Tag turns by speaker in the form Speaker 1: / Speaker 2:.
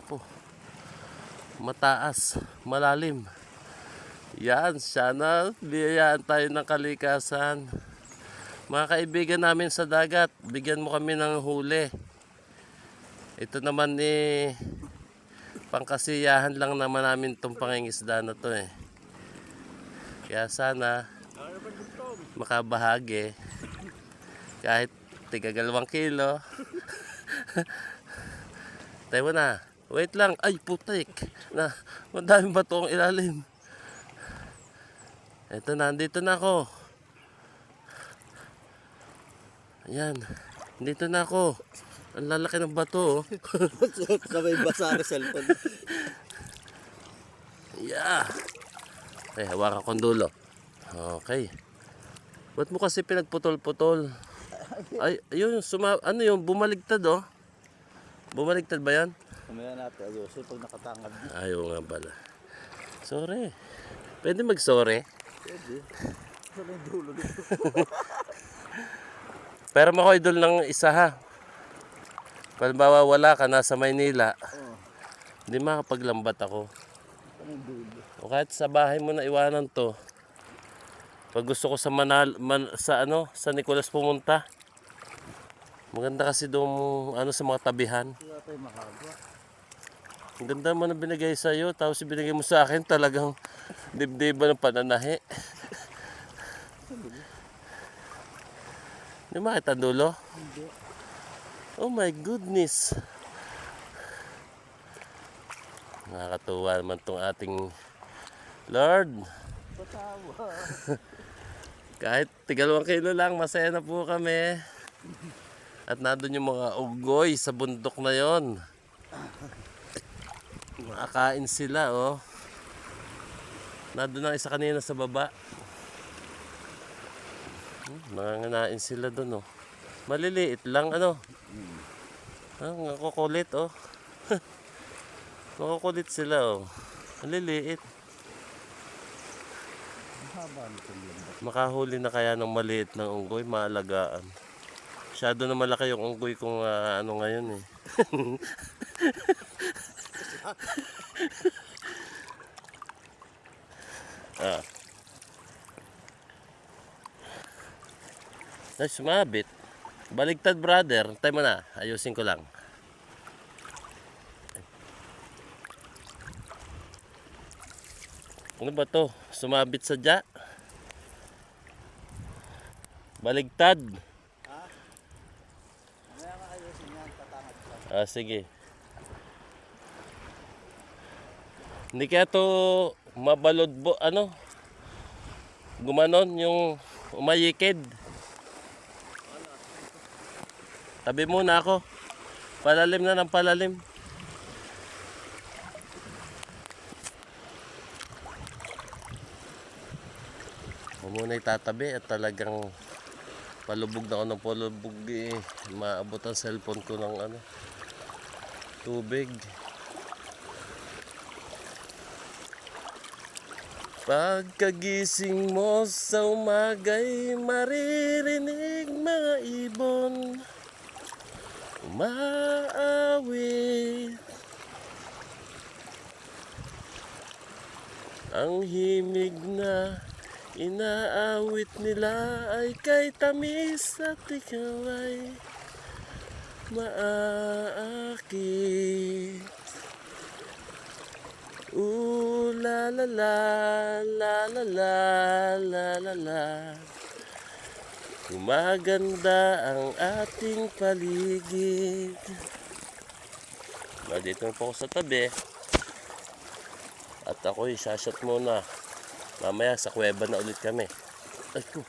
Speaker 1: Naku, mataas, malalim. Yan, sana biyayaan tayo ng kalikasan. Mga kaibigan namin sa dagat, bigyan mo kami ng huli. Ito naman pangkasiyahan lang naman namin itong pangingisda na to eh. Kaya sana makabahagi kahit tiga 2 kilo. Tayo na. Wait lang. Ay, putik. Na, madaming bato ang ilalim. Eto na, andito na ako. Ayan. Dito na ako. Ang lalaki ng bato.
Speaker 2: Kamay basa na cellphone.
Speaker 1: Yeah. Ay, hawakan kong dulo. Okay. Ba't mo kasi pinagputol-putol? Ay, ayun, ano yun, bumaligtad oh. Bumaligtad ba yan?
Speaker 2: Kamaya natin ayusin pag nakatangad.
Speaker 1: Ayaw nga pala. Sorry. Pwede mag-sorry?
Speaker 2: Pwede. Ano yung dulo dito?
Speaker 1: Pero makoidol ng isa ha. Palbawa wala ka, nasa Maynila. Hindi makapaglambat ako.
Speaker 2: Ano yung dulo?
Speaker 1: O kahit sa bahay mo na iwanan to. Pag gusto ko sa sa Nicolas pumunta. Maganda kasi doon sa mga tabihan.
Speaker 2: Kaya tayo makagwa.
Speaker 1: Ang ganda mo na binigay sa iyo, tapos binigay mo sa akin talagang dibdiba ng pananahi. Hindi makita dulo?
Speaker 2: Hindi.
Speaker 1: Oh my goodness. Nakakatuwa naman tong ating Lord.
Speaker 2: Patawa.
Speaker 1: Kahit tiga 2 kilo lang, masaya na po kami. At nandun yung mga unggoy sa bundok na yon. Makakain sila oh. Nandun ang isa kanina sa baba. Nanganganain sila dun oh. Maliliit lang ano. Nakukulit oh. Nakukulit sila oh. Maliliit. Makahuli na kaya ng maliit ng unggoy, maalagaan. Masyado na malaki yung unggoy kung ano ngayon eh. Ay, sumabit. Baligtad brother. Tayo mo na. Ayusin ko lang. Ano ba to? Sumabit sa dya? Baligtad.
Speaker 2: Kamaya nga ayusin yan. Tatangad ka.
Speaker 1: Sige. Hindi kaya to mabalod gumanon yung umayikid. Tabi muna ako. Palalim na ng palalim. Ako muna itatabi at talagang palubog na ako ng palubog maabot ang cellphone ko ng tubig. Pagkagising mo sa umaga'y maririnig mga ibon umaawit. Ang himig na inaawit nila ay kay tamis at ikaw ay maaakit. La la la la la la la la la. Gumaganda ang ating paligid. Dito po ako sa tabi. At ako'y sashot muna. Mamaya sa kuweba na ulit kami. Ay ko.